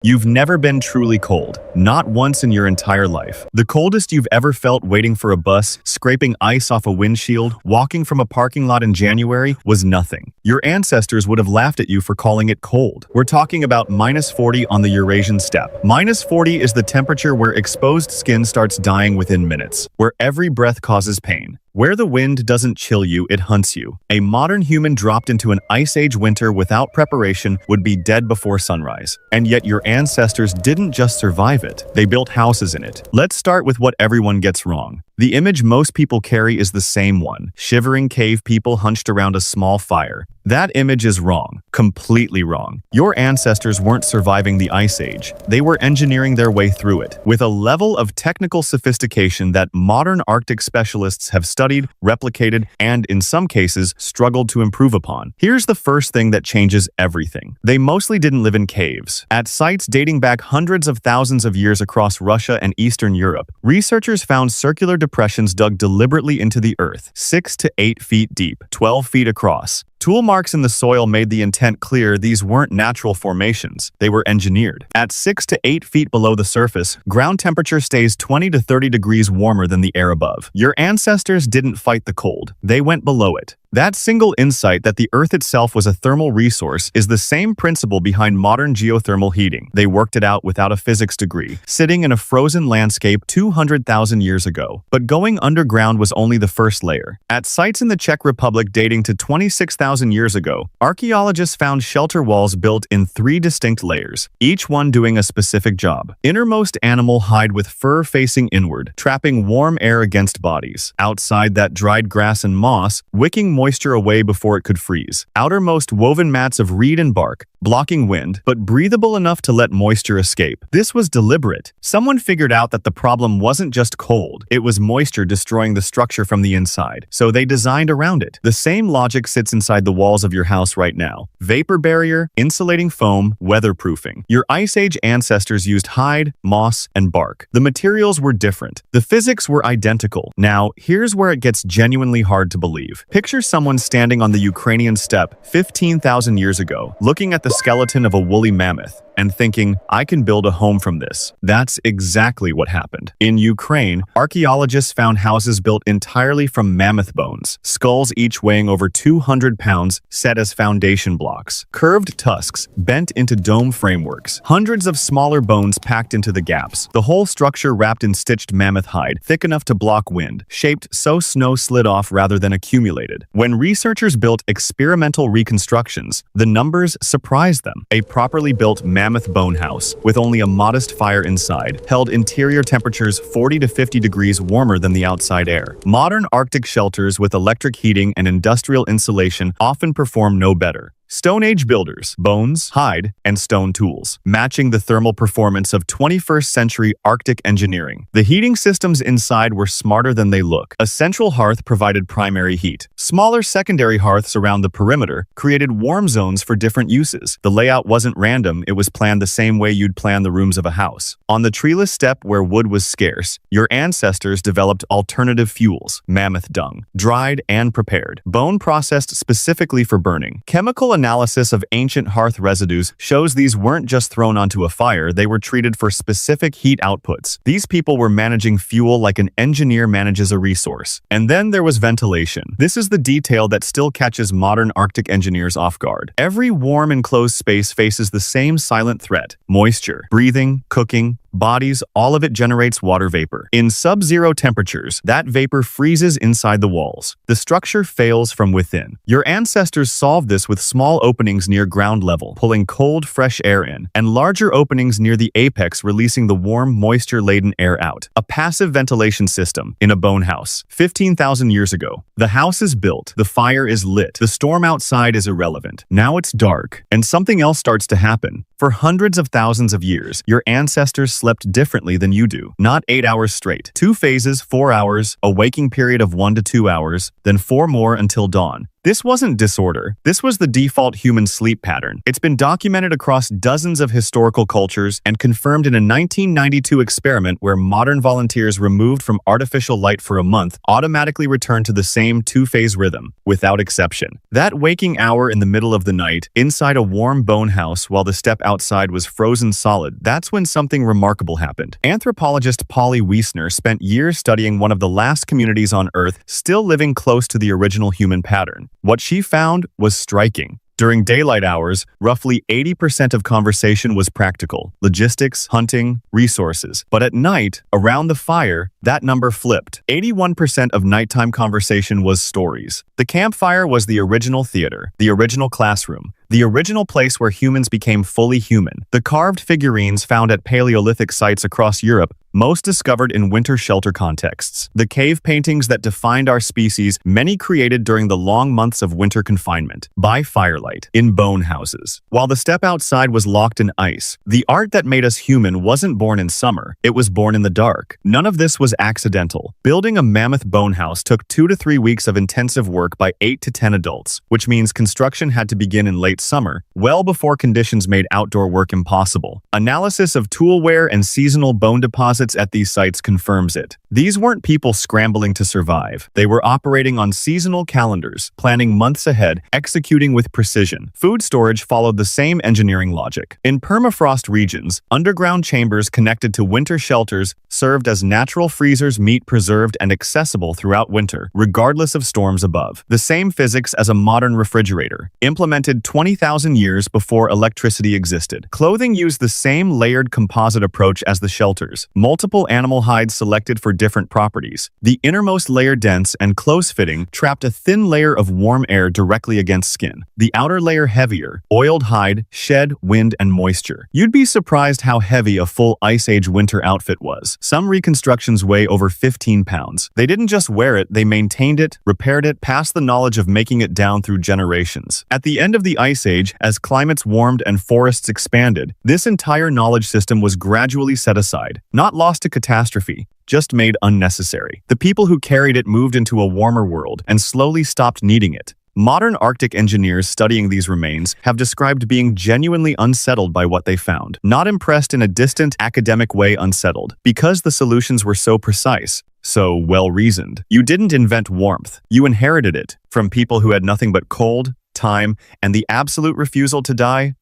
You've never been truly cold, not once in your entire life. The coldest you've ever felt waiting for a bus, scraping ice off a windshield, walking from a parking lot in January was nothing. Your ancestors would have laughed at you for calling it cold. We're talking about -40 on the Eurasian Steppe. -40 is the temperature where exposed skin starts dying within minutes, where every breath causes pain. Where the wind doesn't chill you, it hunts you. A modern human dropped into an ice age winter without preparation would be dead before sunrise. And yet your ancestors didn't just survive it, they built houses in it. Let's start with what everyone gets wrong. The image most people carry is the same one: shivering cave people hunched around a small fire. That image is wrong, completely wrong. Your ancestors weren't surviving the Ice Age, they were engineering their way through it, with a level of technical sophistication that modern Arctic specialists have studied, replicated, and in some cases, struggled to improve upon. Here's the first thing that changes everything. They mostly didn't live in caves. At sites dating back hundreds of thousands of years across Russia and Eastern Europe, researchers found circular depressions dug deliberately into the earth, 6 to 8 feet deep, 12 feet across. Tool marks in the soil made the intent clear: these weren't natural formations, they were engineered. At 6 to 8 feet below the surface, ground temperature stays 20 to 30 degrees warmer than the air above. Your ancestors didn't fight the cold, they went below it. That single insight that the Earth itself was a thermal resource is the same principle behind modern geothermal heating. They worked it out without a physics degree, sitting in a frozen landscape 200,000 years ago. But going underground was only the first layer. At sites in the Czech Republic dating to 26,000 years ago, archaeologists found shelter walls built in 3 distinct layers, each one doing a specific job. Innermost animal hide with fur facing inward, trapping warm air against bodies. Outside that, dried grass and moss, wicking moisture away before it could freeze. Outermost, woven mats of reed and bark, blocking wind, but breathable enough to let moisture escape. This was deliberate. Someone figured out that the problem wasn't just cold, it was moisture destroying the structure from the inside, so they designed around it. The same logic sits inside the walls of your house right now. Vapor barrier, insulating foam, weatherproofing. Your Ice Age ancestors used hide, moss, and bark. The materials were different. The physics were identical. Now, here's where it gets genuinely hard to believe. Picture someone standing on the Ukrainian steppe 15,000 years ago, looking at the skeleton of a woolly mammoth, and thinking, I can build a home from this. That's exactly what happened. In Ukraine, archaeologists found houses built entirely from mammoth bones, skulls each weighing over 200 pounds set as foundation blocks, curved tusks bent into dome frameworks, hundreds of smaller bones packed into the gaps, the whole structure wrapped in stitched mammoth hide, thick enough to block wind, shaped so snow slid off rather than accumulated. When researchers built experimental reconstructions, the numbers surprised them. A properly built mammoth bone house, with only a modest fire inside, held interior temperatures 40 to 50 degrees warmer than the outside air. Modern Arctic shelters with electric heating and industrial insulation often perform no better. Stone Age builders, bones, hide, and stone tools, matching the thermal performance of 21st century Arctic engineering. The heating systems inside were smarter than they look. A central hearth provided primary heat. Smaller secondary hearths around the perimeter created warm zones for different uses. The layout wasn't random, it was planned the same way you'd plan the rooms of a house. On the treeless steppe where wood was scarce, your ancestors developed alternative fuels: mammoth dung, dried and prepared, bone processed specifically for burning. Chemical analysis of ancient hearth residues shows these weren't just thrown onto a fire, they were treated for specific heat outputs. These people were managing fuel like an engineer manages a resource. And then there was ventilation. This is the detail that still catches modern Arctic engineers off guard. Every warm enclosed space faces the same silent threat: moisture. Breathing, cooking, bodies, all of it generates water vapor. In sub-zero temperatures, that vapor freezes inside the walls. The structure fails from within. Your ancestors solved this with small openings near ground level, pulling cold, fresh air in, and larger openings near the apex, releasing the warm, moisture-laden air out. A passive ventilation system in a bone house. 15,000 years ago. The house is built, the fire is lit, the storm outside is irrelevant. Now it's dark, and something else starts to happen. For hundreds of thousands of years, your ancestors slept differently than you do. Not 8 hours straight. 2 phases, 4 hours, a waking period of 1 to 2 hours, then 4 more until dawn. This wasn't disorder. This was the default human sleep pattern. It's been documented across dozens of historical cultures and confirmed in a 1992 experiment where modern volunteers removed from artificial light for a month automatically returned to the same two-phase rhythm, without exception. That waking hour in the middle of the night, inside a warm bone house while the steppe outside was frozen solid, that's when something remarkable happened. Anthropologist Polly Wiesner spent years studying one of the last communities on Earth still living close to the original human pattern. What she found was striking. During daylight hours, roughly 80% of conversation was practical, logistics, hunting, resources. But at night, around the fire, that number flipped. 81% of nighttime conversation was stories. The campfire was the original theater, the original classroom, the original place where humans became fully human. The carved figurines found at Paleolithic sites across Europe, most discovered in winter shelter contexts. The cave paintings that defined our species, many created during the long months of winter confinement, by firelight, in bone houses. While the steppe outside was locked in ice, the art that made us human wasn't born in summer, it was born in the dark. None of this was accidental. Building a mammoth bone house took 2 to 3 weeks of intensive work by 8 to 10 adults, which means construction had to begin in late summer, well before conditions made outdoor work impossible. Analysis of tool wear and seasonal bone deposits at these sites confirms it. These weren't people scrambling to survive. They were operating on seasonal calendars, planning months ahead, executing with precision. Food storage followed the same engineering logic. In permafrost regions, underground chambers connected to winter shelters served as natural freezers, meat preserved and accessible throughout winter, regardless of storms above. The same physics as a modern refrigerator, implemented 20,000 years before electricity existed. Clothing used the same layered composite approach as the shelters. Multiple animal hides selected for different properties. The innermost layer, dense and close-fitting, trapped a thin layer of warm air directly against skin. The outer layer, heavier, oiled hide, shed wind and moisture. You'd be surprised how heavy a full Ice Age winter outfit was. Some reconstructions weigh over 15 pounds. They didn't just wear it, they maintained it, repaired it, passed the knowledge of making it down through generations. At the end of the Ice Age, as climates warmed and forests expanded, this entire knowledge system was gradually set aside. Not lost to catastrophe, just made unnecessary. The people who carried it moved into a warmer world and slowly stopped needing it. Modern Arctic engineers studying these remains have described being genuinely unsettled by what they found. Not impressed in a distant, academic way, unsettled, because the solutions were so precise, so well-reasoned. You didn't invent warmth. You inherited it from people who had nothing but cold, time, and the absolute refusal to die.